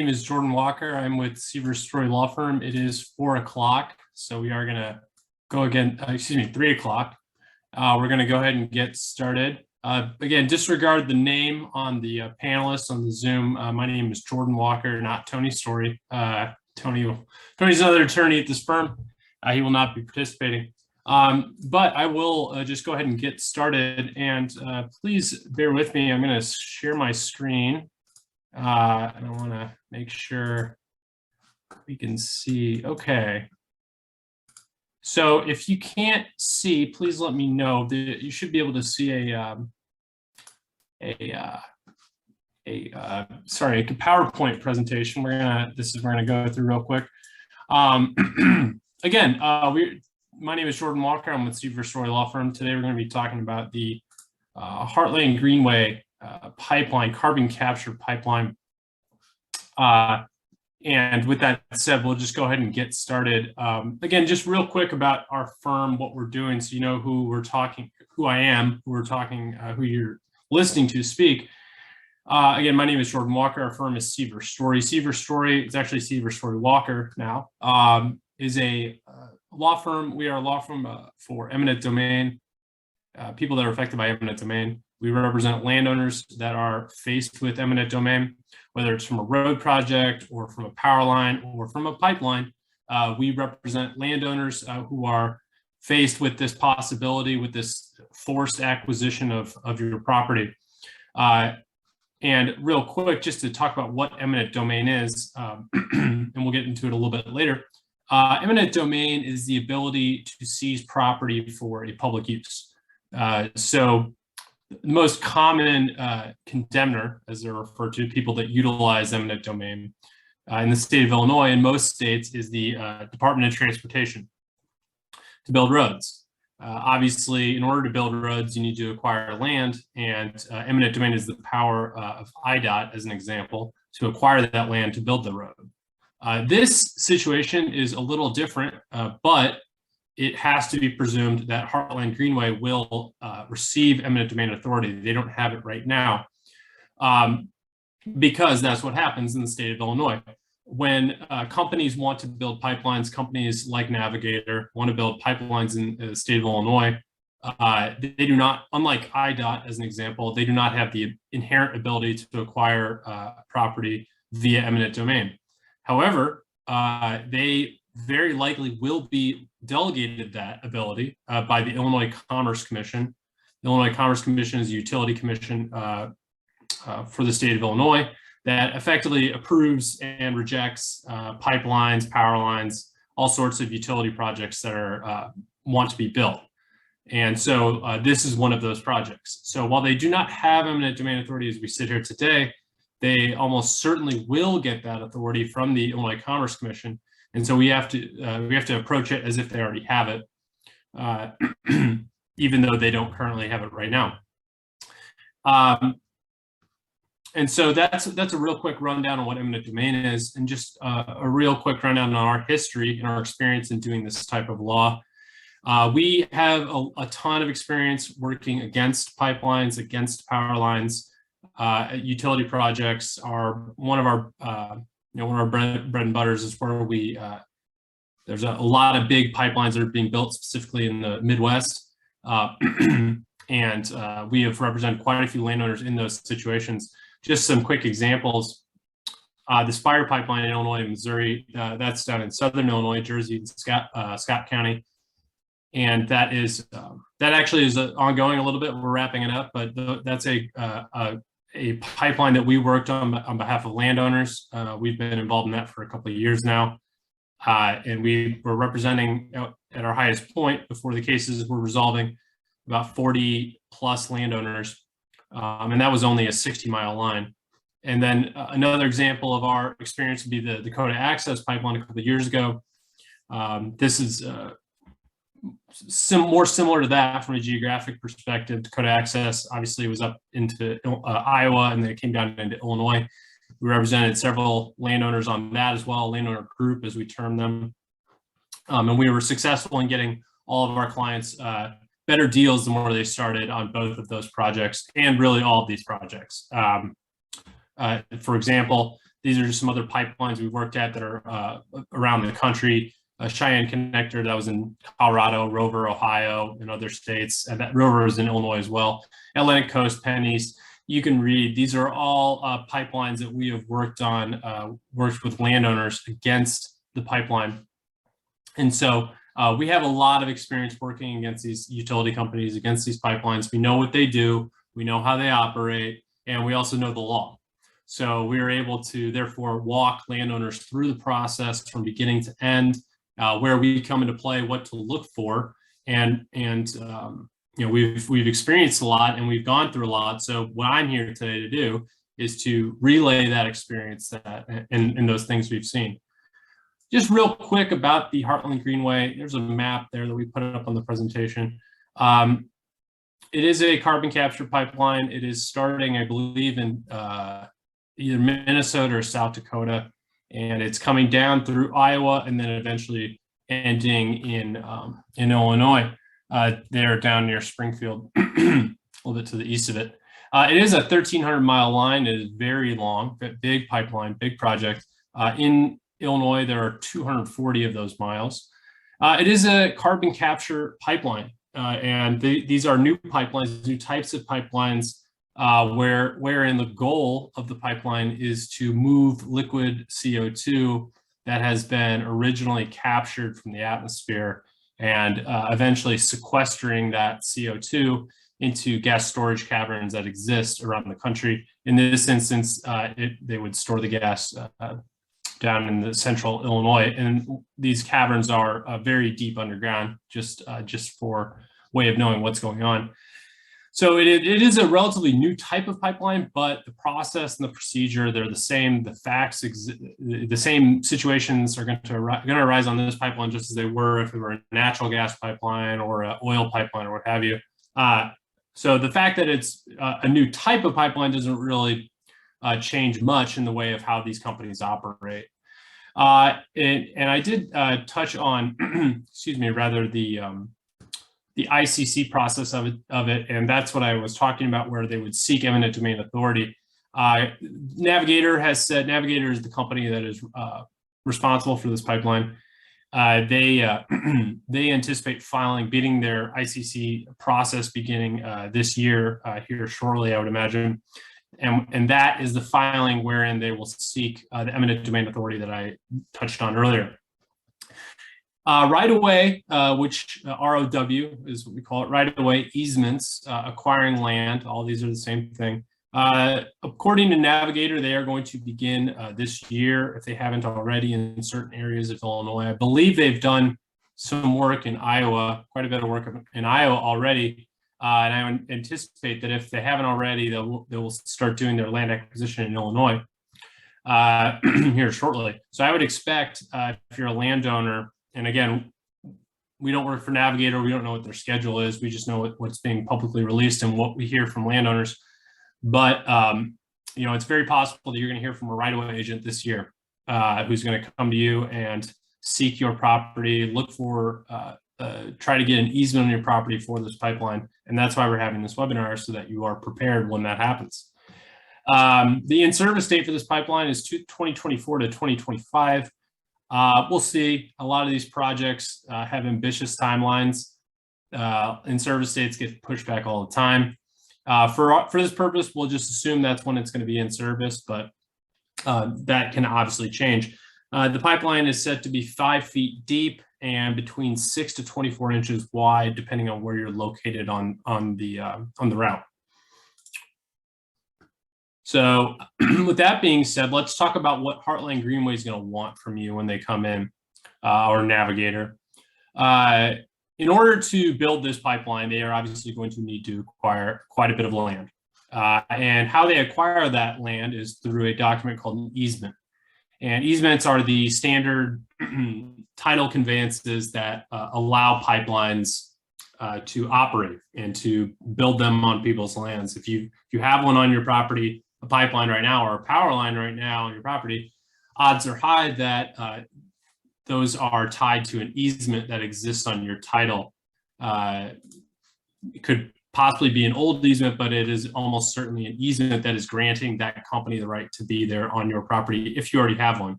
name is Jordan Walker. I'm with Seaver Story Law Firm. It is 4 o'clock, so we are going to go again, 3 o'clock. We're going to go ahead and get started. Again, disregard the name on the panelists on the Zoom. My name is Jordan Walker, not Tony Story. Tony's another attorney at this firm. He will not be participating. But I will just go ahead and get started, and please bear with me. I'm going to share my screen. And I want to make sure we can see. Okay. So if you can't see, please let me know. You should be able to see a PowerPoint presentation. We're gonna go through real quick. Again, my name is Jordan Walker. I'm with Seaver Story Law Firm. Today we're going to be talking about the Heartland Greenway pipeline, carbon capture pipeline. And with that said, we'll just go ahead and get started. Again, just real quick about our firm, what we're doing, so you know who I am, who you're listening to speak. Again, my name is Jordan Walker. Our firm is Seaver Story. Seaver Story, it's actually Seaver Story Walker now, is a law firm. We are a law firm for eminent domain, people that are affected by eminent domain. We represent landowners that are faced with eminent domain, whether it's from a road project or from a power line or from a pipeline. We represent landowners who are faced with this possibility, with this forced acquisition of your property. And real quick, just to talk about what eminent domain is, and we'll get into it a little bit later. Eminent domain is the ability to seize property for a public use. So the most common condemner, as they're referred to, people that utilize eminent domain in the state of Illinois and most states, is the Department of Transportation to build roads. Obviously, in order to build roads, you need to acquire land, and eminent domain is the power of IDOT, as an example, to acquire that land to build the road. This situation is a little different, but it has to be presumed that Heartland Greenway will receive eminent domain authority. They don't have it right now, because that's what happens in the state of Illinois. When companies want to build pipelines, companies like Navigator want to build pipelines in the state of Illinois, they do not, unlike IDOT as an example, they do not have the inherent ability to acquire property via eminent domain. However, they very likely will be delegated that ability by the Illinois Commerce Commission. The Illinois Commerce Commission is a utility commission for the state of Illinois that effectively approves and rejects pipelines, power lines, all sorts of utility projects that are want to be built. And so this is one of those projects. So while they do not have eminent domain authority as we sit here today, they almost certainly will get that authority from the Illinois Commerce Commission. And so we have to approach it as if they already have it, even though they don't currently have it right now. And so that's a real quick rundown on what eminent domain is, and just a real quick rundown on our history and our experience in doing this type of law. We have a ton of experience working against pipelines, against power lines. Utility projects are one of our bread and butters, is where we there's a lot of big pipelines that are being built specifically in the Midwest, and we have represented quite a few landowners in those situations. Just some quick examples: the Spire pipeline in Illinois and Missouri, that's down in southern Illinois, Jersey, and Scott County, and that actually is ongoing a little bit. We're wrapping it up, but that's a pipeline that we worked on behalf of landowners. We've been involved in that for a couple of years now. And we were representing at our highest point before the cases were resolving about 40 plus landowners. And that was only a 60-mile line. And then another example of our experience would be the Dakota Access Pipeline a couple of years ago. This is more similar to that from a geographic perspective. Dakota Access obviously was up into Iowa, and then it came down into Illinois. We represented several landowners on that as well, landowner group as we term them. And we were successful in getting all of our clients better deals than where they started on both of those projects, and really all of these projects. For example, These are just some other pipelines we've worked at that are around the country. Cheyenne Connector, that was in Colorado, Rover, Ohio, and other states. And that Rover is in Illinois as well. Atlantic Coast, Penn East. You can read, these are all pipelines that we have worked on, worked with landowners against the pipeline. And so we have a lot of experience working against these utility companies, against these pipelines. We know what they do, we know how they operate, and we also know the law. So we are able to therefore walk landowners through the process from beginning to end, where we come into play, what to look for, and you know, we've experienced a lot and we've gone through a lot. So what I'm here today to do is to relay that experience and those things we've seen. Just real quick about the Heartland Greenway. There's a map there that we put up on the presentation. It is a carbon capture pipeline. It is starting, I believe, in either Minnesota or South Dakota, and it's coming down through Iowa and then eventually ending in Illinois. They're down near Springfield, a little bit to the east of it. It is a 1,300-mile line. It is very long, big pipeline, big project. In Illinois, there are 240 of those miles. It is a carbon capture pipeline, and these are new pipelines, new types of pipelines, wherein the goal of the pipeline is to move liquid CO2 that has been originally captured from the atmosphere and eventually sequestering that CO2 into gas storage caverns that exist around the country. In this instance, they would store the gas down in the central Illinois, and these caverns are very deep underground, just for way of knowing what's going on. So it is a relatively new type of pipeline, but the process and the procedure, they're the same. The facts, the same situations are going to arise on this pipeline just as they were if it were a natural gas pipeline or an oil pipeline or what have you. So the fact that it's a new type of pipeline doesn't really change much in the way of how these companies operate. And I did touch on, excuse me, rather the ICC process of it, and that's what I was talking about, where they would seek eminent domain authority. Navigator has said, Navigator is the company that is responsible for this pipeline. They anticipate beginning their ICC process beginning this year, here shortly, I would imagine. And that is the filing wherein they will seek the eminent domain authority that I touched on earlier. Right-of-way, which ROW is what we call it, right-of-way easements, acquiring land, all these are the same thing. According to Navigator, they are going to begin this year, if they haven't already, in certain areas of Illinois. I believe they've done some work in Iowa, quite a bit of work in Iowa already. And I would anticipate that if they haven't already, they will start doing their land acquisition in Illinois here shortly. So I would expect if you're a landowner, and again, we don't work for Navigator, we don't know what their schedule is, we just know what's being publicly released and what we hear from landowners. But you know, it's very possible that you're going to hear from a right-of-way agent this year who's going to come to you and seek your property, look for, try to get an easement on your property for this pipeline. And that's why we're having this webinar, so that you are prepared when that happens. The in-service date for this pipeline is 2024 to 2025. We'll see. A lot of these projects have ambitious timelines. In-service dates get pushed back all the time. For this purpose, we'll just assume that's when it's going to be in service, but that can obviously change. The pipeline is set to be 5 feet deep and between 6 to 24 inches wide, depending on where you're located on the route. So with that being said, let's talk about what Heartland Greenway is going to want from you when they come in, or Navigator. In order to build this pipeline, they are obviously going to need to acquire quite a bit of land. And how they acquire that land is through a document called an easement. And easements are the standard title conveyances that allow pipelines to operate and to build them on people's lands. If you have one on your property, a pipeline right now, or a power line right now on your property, odds are high that those are tied to an easement that exists on your title. It could possibly be an old easement, but it is almost certainly an easement that is granting that company the right to be there on your property if you already have one.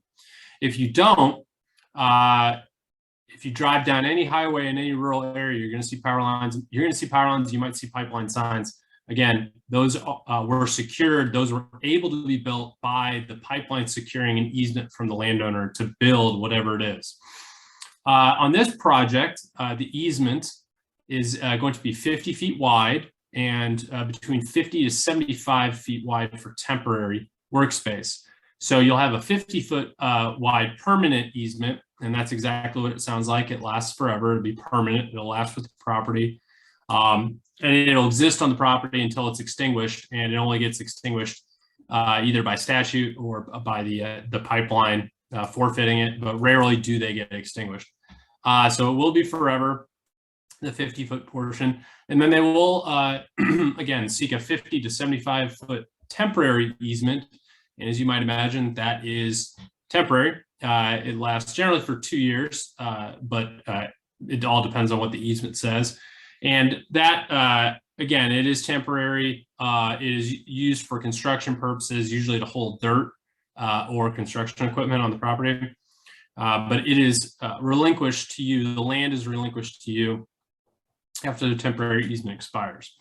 If you don't, if you drive down any highway in any rural area, you're going to see power lines. You're going to see power lines. You might see pipeline signs. Again, those were secured. Those were able to be built by the pipeline securing an easement from the landowner to build whatever it is. On this project, the easement is going to be 50 feet wide and between 50 to 75 feet wide for temporary workspace. So you'll have a 50-foot wide permanent easement, and that's exactly what it sounds like. It lasts forever. It'll be permanent. It'll last with the property. And it'll exist on the property until it's extinguished, and it only gets extinguished either by statute or by the pipeline forfeiting it, but rarely do they get extinguished. So it will be forever, the 50-foot portion. And then they will, again, seek a 50 to 75-foot temporary easement. And as you might imagine, that is temporary. It lasts generally for 2 years, but it all depends on what the easement says. And that, again, it is temporary. It is used for construction purposes, usually to hold dirt or construction equipment on the property. But it is relinquished to you. The land is relinquished to you after the temporary easement expires.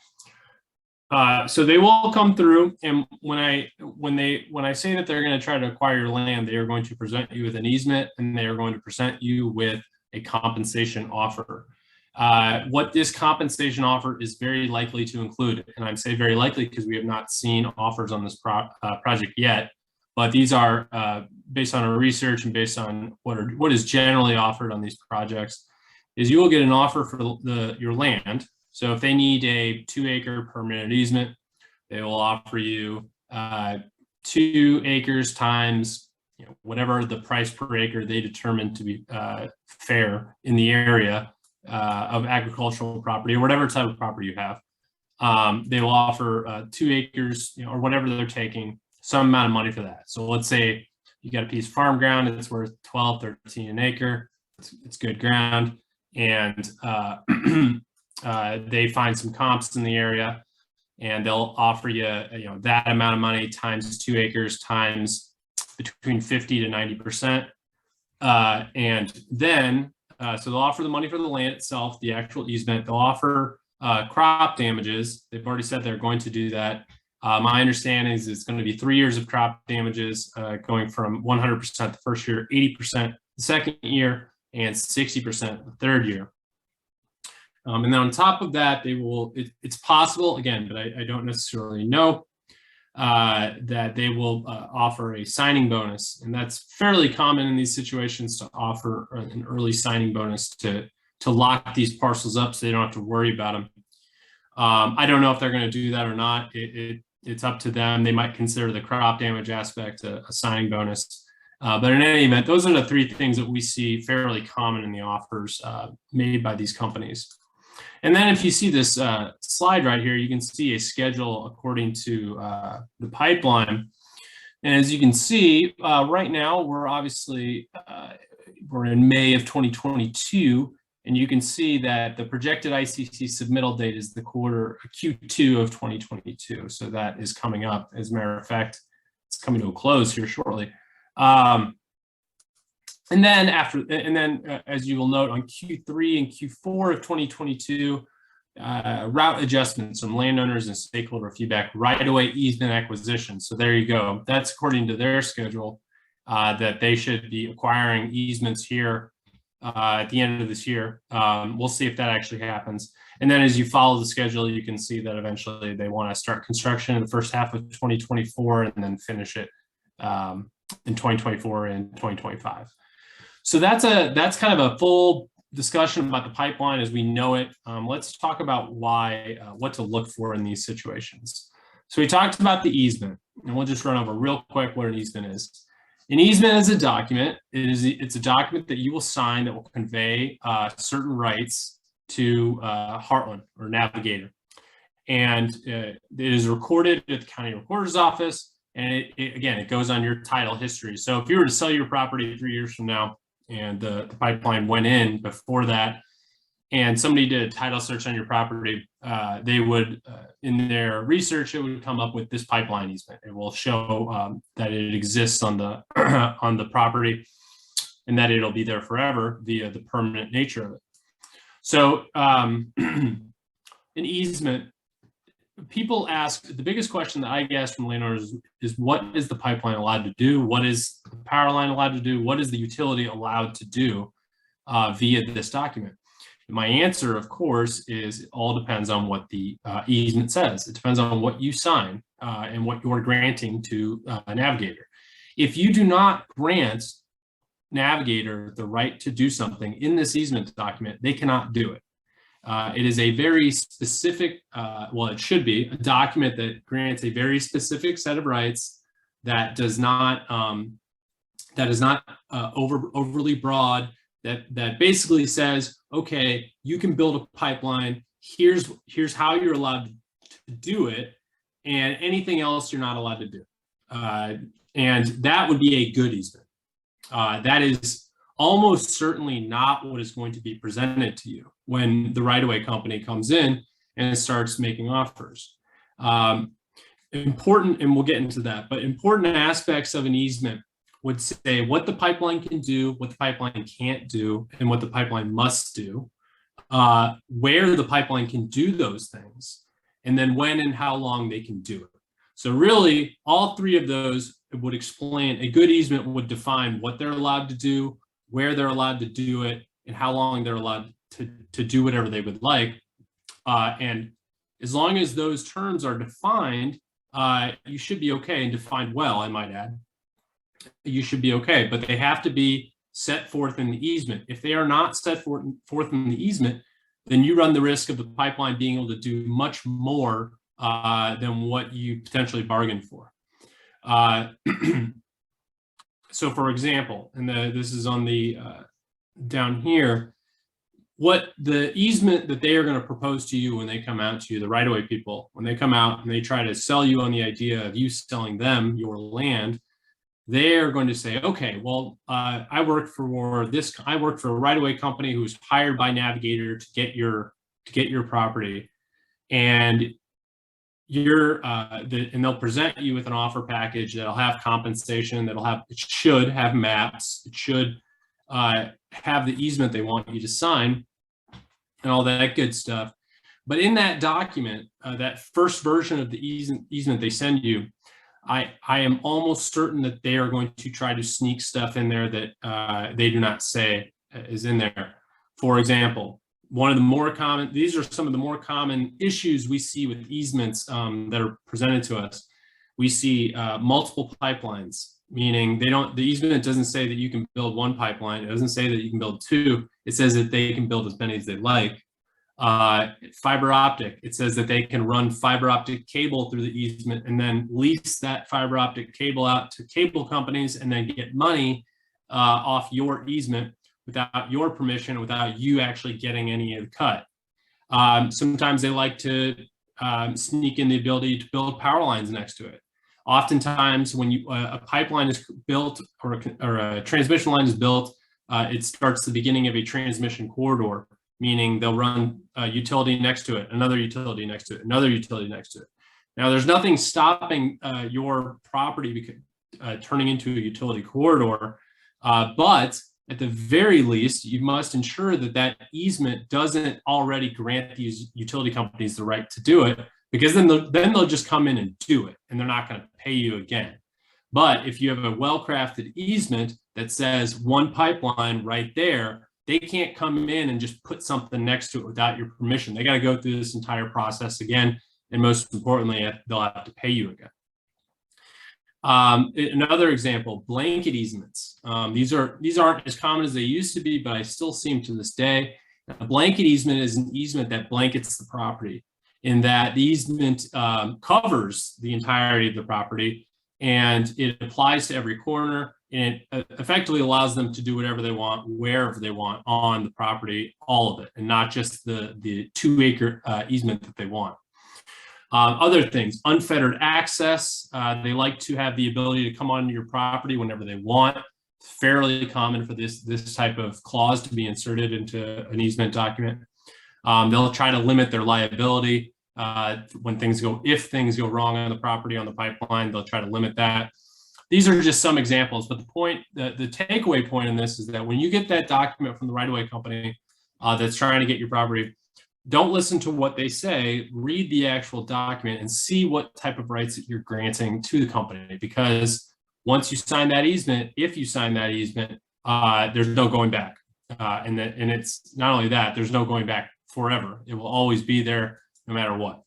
So they will come through, and when I say that they're going to try to acquire your land, they are going to present you with an easement, and they are going to present you with a compensation offer. What this compensation offer is very likely to include, and I say very likely because we have not seen offers on this project yet, but these are based on our research and based on what is generally offered on these projects, is you will get an offer for your land. So if they need a 2-acre permanent easement, they will offer you 2 acres times whatever the price per acre they determine to be fair in the area of agricultural property or whatever type of property you have. They will offer 2 acres, or whatever they're taking, some amount of money for that. So let's say you got a piece of farm ground, it's worth 12, 13 an acre. It's good ground, and they find some comps in the area, and they'll offer you, that amount of money times 2 acres times between 50 to 90%. And then, so they'll offer the money for the land itself, the actual easement. They'll offer crop damages. They've already said they're going to do that. My understanding is it's going to be 3 years of crop damages, going from 100% the first year, 80% the second year, and 60% the third year. And then on top of that, they will, it's possible, again, but I don't necessarily know, that they will offer a signing bonus. And that's fairly common in these situations, to offer an early signing bonus to lock these parcels up so they don't have to worry about them. I don't know if they're going to do that or not. It's up to them. They might consider the crop damage aspect a signing bonus. But in any event, those are the 3 things that we see fairly common in the offers made by these companies. And then if you see this slide right here, you can see a schedule according to the pipeline. And as you can see, right now, we're obviously, we're in May of 2022, and you can see that the projected ICC submittal date is the Q2 of 2022. So that is coming up. As a matter of fact, it's coming to a close here shortly. And then as you will note, on Q3 and Q4 of 2022, route adjustments from landowners and stakeholder feedback, right-of-way easement acquisition. So there you go. That's according to their schedule, that they should be acquiring easements here at the end of this year. We'll see if that actually happens. And then as you follow the schedule, you can see that eventually they want to start construction in the first half of 2024 and then finish it in 2024 and 2025. So that's kind of a full discussion about the pipeline as we know it. Let's talk about what to look for in these situations. So we talked about the easement, and we'll just run over real quick what an easement is. An easement is a document. It's a document that you will sign that will convey certain rights to Heartland or Navigator. And it is recorded at the county recorder's office. And again, it goes on your title history. So if you were to sell your property 3 years from now, and the pipeline went in before that, and somebody did a title search on your property, they would, in their research, it would come up with this pipeline easement. It will show that it exists on the on the property, and that it'll be there forever via the permanent nature of it. So an easement, people ask, the biggest question that I get from landowners is what is the pipeline allowed to do? What is the power line allowed to do? What is the utility allowed to do via this document? And my answer, of course, is it all depends on what the easement says. It depends on what you sign and what you're granting to a navigator. If you do not grant navigator the right to do something in this easement document, they cannot do it. It is a very specific, well, it should be a document that grants a very specific set of rights that does not overly broad. That basically says, okay, you can build a pipeline. Here's how you're allowed to do it, and anything else you're not allowed to do. And that would be a good easement. That is almost certainly not what is going to be presented to you when the right-of-way company comes in and starts making offers. Important, and we'll get into that, but important aspects of an easement would say what the pipeline can do, what the pipeline can't do, and what the pipeline must do, where the pipeline can do those things, and then when and how long they can do it. So really, all three of those would explain, a good easement would define what they're allowed to do, where they're allowed to do it, and how long they're allowed to do whatever they would like. And as long as those terms are defined, you should be okay, and defined well, I might add. You should be okay, but they have to be set forth in the easement. If they are not set forth in the easement, then you run the risk of the pipeline being able to do much more than what you potentially bargained for. So for example, and this is on the down here, what the easement that they are going to propose to you when they come out to you, the right-of-way people, when they come out and they try to sell you on the idea of you selling them your land, they're going to say, okay, well, I work for a right-of-way company who's hired by Navigator to get your property, and and they'll present you with an offer package that'll have compensation, it should have maps, it should have the easement they want you to sign, and all that good stuff. But in that document, that first version of the easement they send you, I am almost certain that they are going to try to sneak stuff in there that they do not say is in there. For example, these are some of the more common issues we see with easements that are presented to us. We see multiple pipelines, meaning the easement doesn't say that you can build one pipeline. It doesn't say that you can build two. It says that they can build as many as they like. Fiber optic, it says that they can run fiber optic cable through the easement and then lease that fiber optic cable out to cable companies and then get money off your easement without your permission, without you actually getting any of the cut. Sometimes they like to sneak in the ability to build power lines next to it. Oftentimes when a pipeline is built or a transmission line is built, it starts the beginning of a transmission corridor, meaning they'll run a utility next to it, another utility next to it, another utility next to it. Now, there's nothing stopping your property turning into a utility corridor, but at the very least, you must ensure that that easement doesn't already grant these utility companies the right to do it, because then they'll just come in and do it, and they're not going to pay you again. But if you have a well-crafted easement that says one pipeline right there, they can't come in and just put something next to it without your permission. They got to go through this entire process again, and most importantly, they'll have to pay you again. Another example, blanket easements. These aren't as common as they used to be, but I still see them to this day. A blanket easement is an easement that blankets the property, in that the easement covers the entirety of the property, and it applies to every corner, and it effectively allows them to do whatever they want, wherever they want on the property, all of it, and not just the 2-acre easement that they want. Other things, unfettered access. They like to have the ability to come onto your property whenever they want. It's fairly common for this type of clause to be inserted into an easement document. They'll try to limit their liability if things go wrong on the property, on the pipeline. They'll try to limit that. These are just some examples, but the takeaway point in this is that when you get that document from the right-of-way company that's trying to get your property, don't listen to what they say, read the actual document and see what type of rights that you're granting to the company. Because once you sign that easement, if you sign that easement, there's no going back. And it's not only that, there's no going back forever. It will always be there no matter what.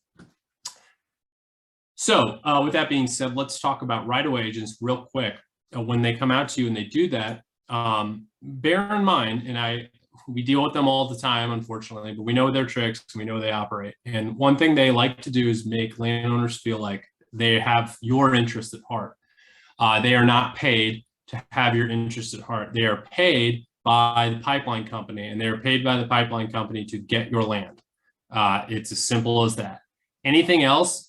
So with that being said, let's talk about right-of-way agents real quick. When they come out to you and they do that, bear in mind, and we deal with them all the time, unfortunately, but we know their tricks, we know they operate. And one thing they like to do is make landowners feel like they have your interest at heart. They are not paid to have your interest at heart. They are paid by the pipeline company, and they are paid by the pipeline company to get your land. It's as simple as that. Anything else,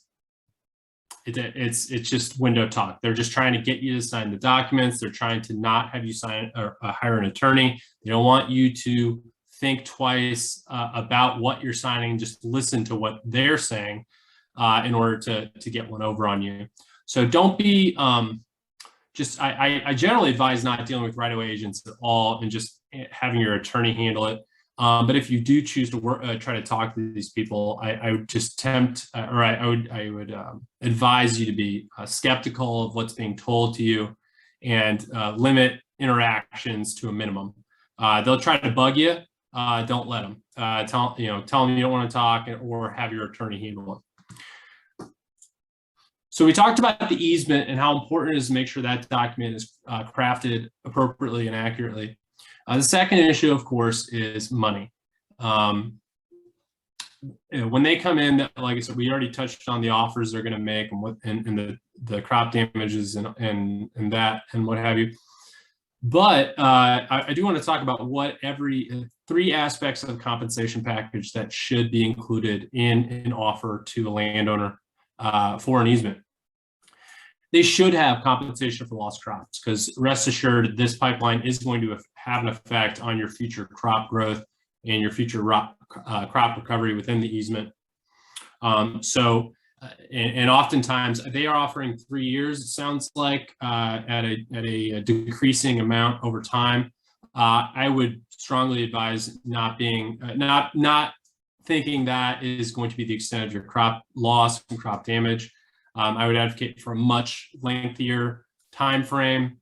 it's just window talk. They're just trying to get you to sign the documents. They're trying to not have you sign or hire an attorney. They don't want you to think twice about what you're signing. Just listen to what they're saying in order to get one over on you. So don't be I generally advise not dealing with right-of-way agents at all and just having your attorney handle it. But if you do choose to try to talk to these people, I would just I would advise you to be skeptical of what's being told to you and limit interactions to a minimum. They'll try to bug you. Don't let them. Tell them you don't want to talk or have your attorney handle it. So we talked about the easement and how important it is to make sure that document is crafted appropriately and accurately. The second issue, of course, is money. When they come in, like I said, we already touched on the offers they're going to make and the crop damages and that and what have you. But I do want to talk about what three aspects of the compensation package that should be included in an offer to the landowner for an easement. They should have compensation for lost crops, because rest assured, this pipeline is going to have an effect on your future crop growth and your future crop recovery within the easement. And oftentimes they are offering 3 years, it sounds like, at a decreasing amount over time. I would strongly advise not thinking that is going to be the extent of your crop loss and crop damage. I would advocate for a much lengthier time frame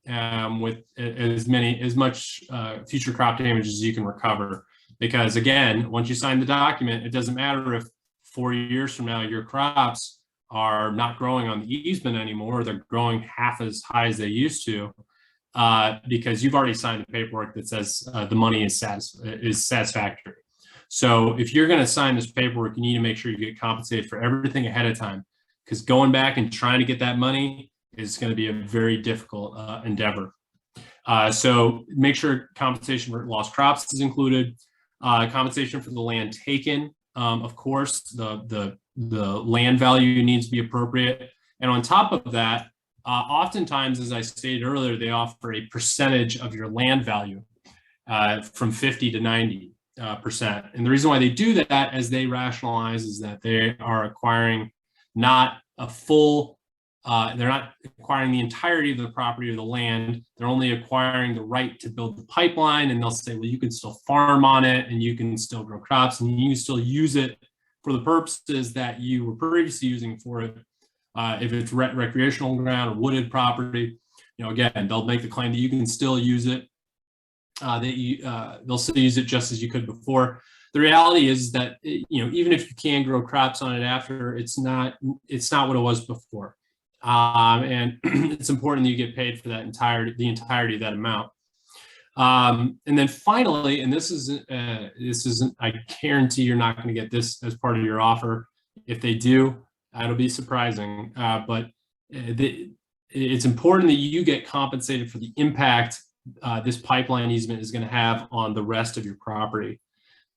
with as much future crop damage as you can recover. Because again, once you sign the document, it doesn't matter if 4 years from now your crops are not growing on the easement anymore, they're growing half as high as they used to, because you've already signed the paperwork that says the money is satisfactory. So if you're going to sign this paperwork, you need to make sure you get compensated for everything ahead of time, because going back and trying to get that money is going to be a very difficult endeavor. So make sure compensation for lost crops is included, compensation for the land taken. Of course, the land value needs to be appropriate. And on top of that, oftentimes, as I stated earlier, they offer a percentage of your land value from 50 to 90%. And the reason why they do that, as they rationalize, is that they are acquiring not a full, they're not acquiring the entirety of the property or the land. They're only acquiring the right to build the pipeline, and they'll say, well, you can still farm on it and you can still grow crops and you can still use it for the purposes that you were previously using for it. If it's recreational ground or wooded property, again, they'll make the claim that you can still use it. They'll still use it just as you could before. The reality is that, even if you can grow crops on it after, it's not what it was before. And it's important that you get paid for the entirety of that amount. And then finally, and this isn't, I guarantee you're not going to get this as part of your offer. If they do, that'll be surprising. But it's important that you get compensated for the impact this pipeline easement is going to have on the rest of your property.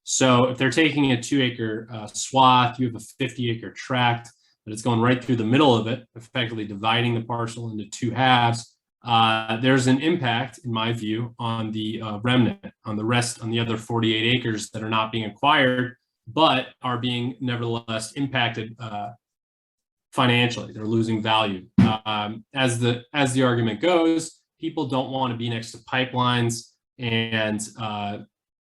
So if they're taking a 2-acre swath, you have a 50-acre tract, but it's going right through the middle of it, effectively dividing the parcel into 2 halves. There's an impact, in my view, on the remnant, on the other 48 acres that are not being acquired but are being nevertheless impacted financially. They're losing value. As the argument goes, people don't want to be next to pipelines, and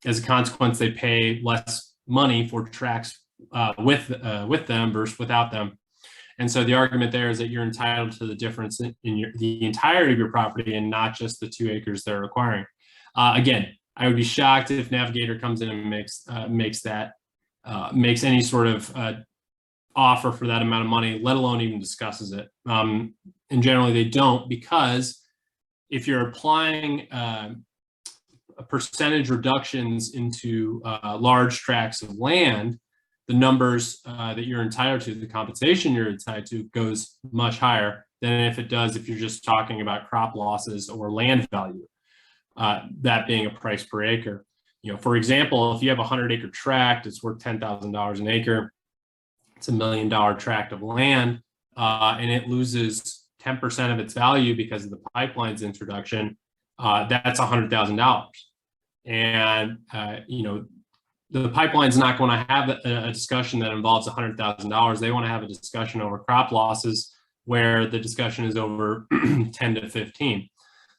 as a consequence, they pay less money for tracks with them versus without them. And so the argument there is that you're entitled to the difference in the entirety of your property and not just the 2 acres they're acquiring. Again, I would be shocked if Navigator comes in and makes any sort of offer for that amount of money, let alone even discusses it. And generally they don't, because if you're applying percentage reductions into large tracts of land, the numbers that you're entitled to, the compensation you're entitled to, goes much higher than if it does if you're just talking about crop losses or land value, that being a price per acre. For example, if you have a 100-acre tract, it's worth $10,000 an acre. It's $1 million tract of land, and it loses 10% of its value because of the pipeline's introduction. That's $100,000, and the pipeline's not going to have a discussion that involves $100,000. They want to have a discussion over crop losses where the discussion is over 10 to 15.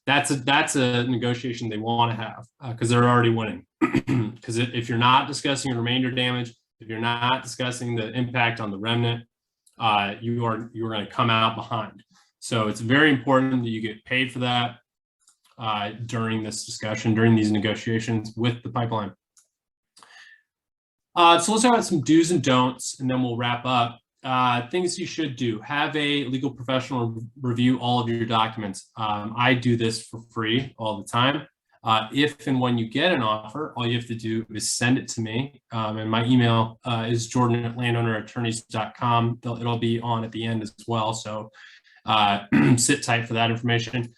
That's a negotiation they want to have because they're already winning. Because if you're not discussing remainder damage, if you're not discussing the impact on the remnant, you're going to come out behind. So it's very important that you get paid for that during this discussion, during these negotiations with the pipeline. So let's talk about some do's and don'ts, and then we'll wrap up. Things you should do: have a legal professional review all of your documents. I do this for free all the time. If and when you get an offer, all you have to do is send it to me. And my email is jordan@landownerattorneys.com. It'll be on at the end as well. So sit tight for that information.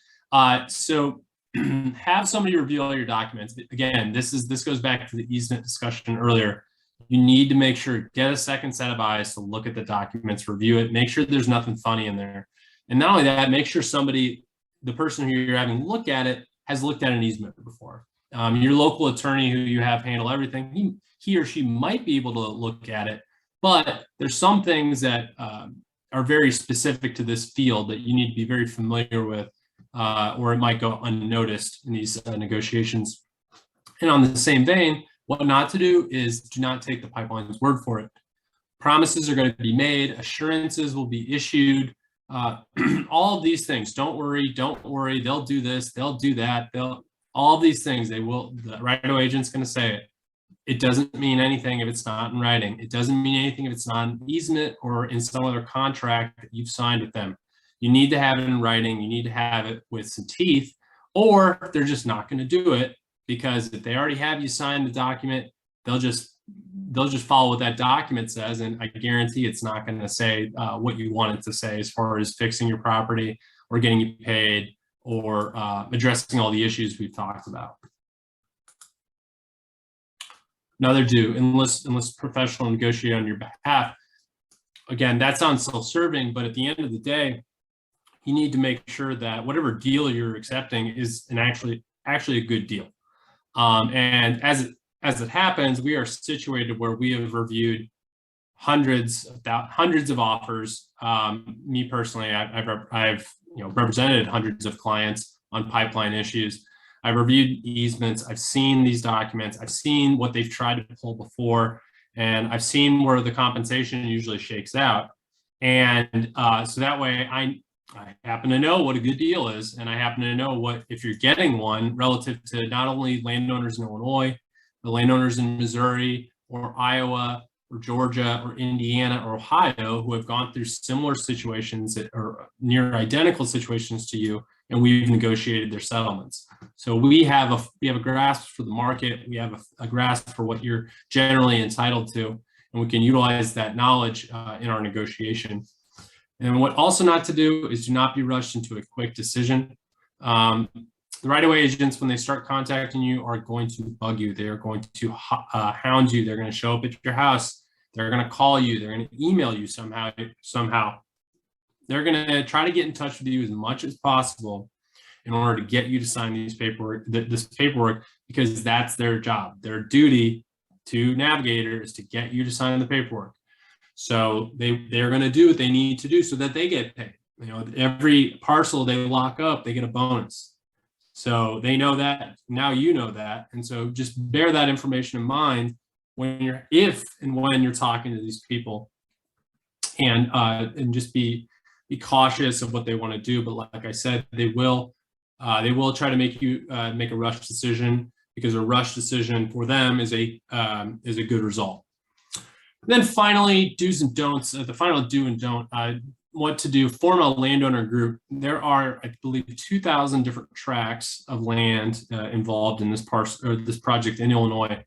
So have somebody review all your documents. Again, this goes back to the easement discussion earlier. You need to make sure, get a second set of eyes to look at the documents, review it, make sure there's nothing funny in there. And not only that, make sure the person who you're having look at it, has looked at an easement before. Your local attorney who you have handle everything, he or she might be able to look at it, but there's some things that are very specific to this field that you need to be very familiar with, or it might go unnoticed in these negotiations. And on the same vein, what not to do is do not take the pipeline's word for it. Promises are going to be made, assurances will be issued, all of these things. Don't worry, they'll do this, they'll do that, all of these things, the right-of-way agent's going to say it. It doesn't mean anything if it's not in writing. It doesn't mean anything if it's not an easement or in some other contract that you've signed with them. You need to have it in writing, you need to have it with some teeth, or they're just not going to do it, because if they already have you sign the document, they'll just follow what that document says, and I guarantee it's not going to say what you want it to say as far as fixing your property or getting you paid or addressing all the issues we've talked about. Another do, enlist professional negotiate on your behalf. Again, that sounds self-serving, but at the end of the day, you need to make sure that whatever deal you're accepting is actually a good deal. And as it happens, we are situated where we have reviewed hundreds of offers. Me personally, I've represented hundreds of clients on pipeline issues. I've reviewed easements. I've seen these documents. I've seen what they've tried to pull before, and I've seen where the compensation usually shakes out. And so that way, I happen to know what a good deal is, and I happen to know what, if you're getting one, relative to not only landowners in Illinois, the landowners in Missouri or Iowa or Georgia or Indiana or Ohio who have gone through similar situations that are near identical situations to you, and we've negotiated their settlements. So we have a grasp for the market, we have a grasp for what you're generally entitled to, and we can utilize that knowledge in our negotiation. And what also not to do is do not be rushed into a quick decision. The right-of-way agents, when they start contacting you, are going to bug you. They are going to hound you. They're going to show up at your house. They're going to call you. They're going to email you somehow. They're going to try to get in touch with you as much as possible in order to get you to sign this paperwork, because that's their job. Their duty to Navigator is to get you to sign the paperwork. So they're going to do what they need to do so that they get paid. You know, every parcel they lock up, they get a bonus. So they know that. Now you know that. And so just bear that information in mind when if and when you're talking to these people, and just be cautious of what they want to do. But like I said, they will try to make you make a rush decision, because a rush decision for them is a good result. And then finally, do's and don'ts. The final do and don't. What to do: form a landowner group. There are, I believe, 2,000 different tracts of land involved in this project in Illinois,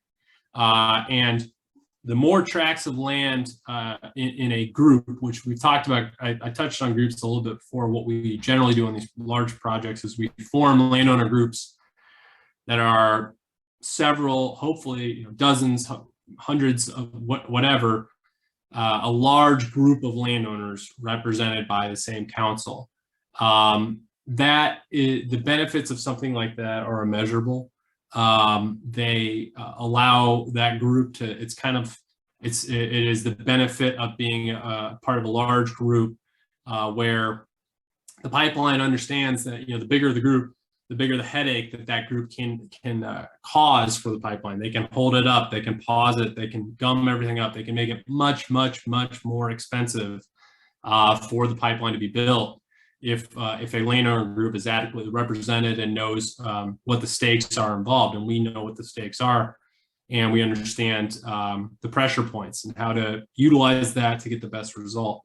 and the more tracts of land in a group, which we've talked about, I touched on groups a little bit before. What we generally do on these large projects is we form landowner groups that are several, hopefully dozens, hundreds of whatever, a large group of landowners represented by the same council. That is, the benefits of something like that are immeasurable. They allow that group to, it is the benefit of being a part of a large group, where the pipeline understands that, the bigger the group, the bigger the headache that group can cause for the pipeline. They can hold it up, they can pause it, they can gum everything up, they can make it much, much, much more expensive for the pipeline to be built if a landowner group is adequately represented and knows what the stakes are involved. And we know what the stakes are, and we understand the pressure points and how to utilize that to get the best result.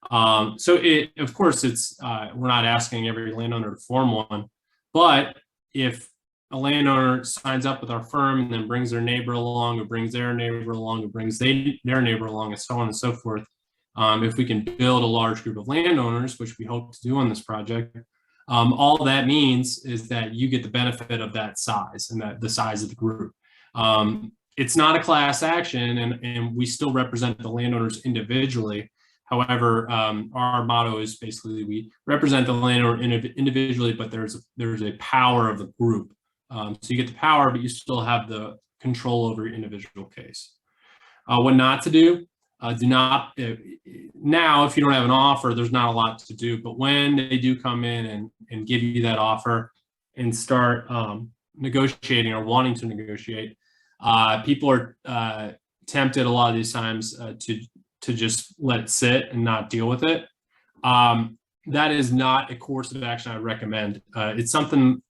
So of course, we're not asking every landowner to form one, but if a landowner signs up with our firm and then brings their neighbor along, or brings their neighbor along, or brings their neighbor along, and so on and so forth, if we can build a large group of landowners, which we hope to do on this project, all that means is that you get the benefit of that size and the size of the group. It's not a class action, and we still represent the landowners individually. However, our motto is basically we represent the landowner individually, but there's a power of the group. So you get the power, but you still have the control over your individual case. What not to do: do not, now if you don't have an offer, there's not a lot to do. But when they do come in and give you that offer and start negotiating or wanting to negotiate, people are tempted a lot of these times to just let it sit and not deal with it. That is not a course of action I would recommend. It's something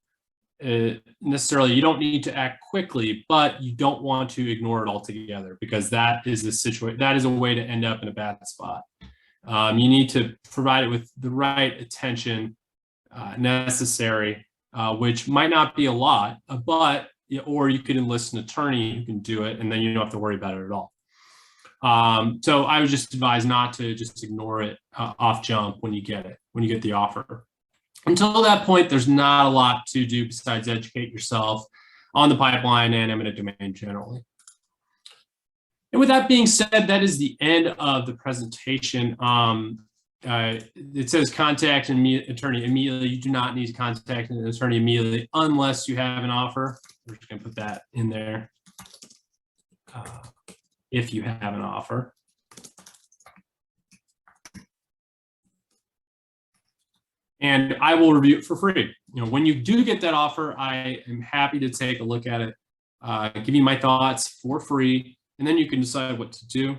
necessarily you don't need to act quickly, but you don't want to ignore it altogether, because that is a situation, that is a way to end up in a bad spot. You need to provide it with the right attention necessary, which might not be a lot, but or you could enlist an attorney who can do it, and then you don't have to worry about it at all. So I would just advise not to just ignore it off jump when you get the offer. Until that point, there's not a lot to do besides educate yourself on the pipeline and eminent domain generally. And with that being said, that is the end of the presentation. It says contact an attorney immediately. You do not need to contact an attorney immediately unless you have an offer. We're just going to put that in there. If you have an offer. And I will review it for free. When you do get that offer, I am happy to take a look at it, give you my thoughts for free, and then you can decide what to do.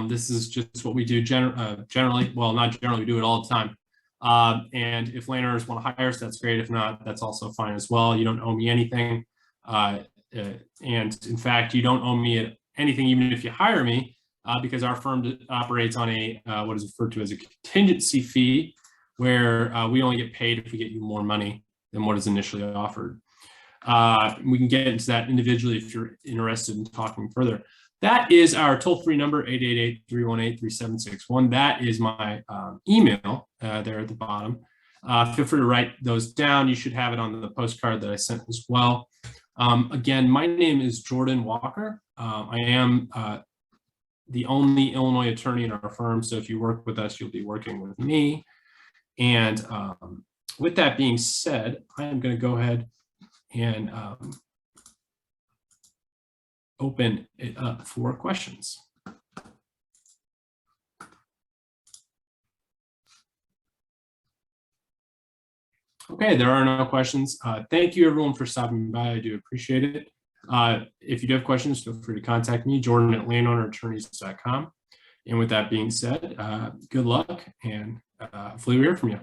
This is just what we do generally. Well, not generally, we do it all the time. And if landowners want to hire us, that's great. If not, that's also fine as well. You don't owe me anything. And in fact, you don't owe me anything even if you hire me, because our firm operates on a what is referred to as a contingency fee, where we only get paid if we get you more money than what is initially offered. We can get into that individually if you're interested in talking further. That is our toll-free number, 888-318-3761. That is my email there at the bottom. Feel free to write those down. You should have it on the postcard that I sent as well. Again, my name is Jordan Walker. I am the only Illinois attorney in our firm, so if you work with us, you'll be working with me. And with that being said, I'm going to go ahead and open it up for questions. Okay, there are no questions. Thank you everyone for stopping by. I do appreciate it. If you do have questions, feel free to contact me, Jordan at landownerattorneys.com. And with that being said, good luck, and hopefully we hear from you.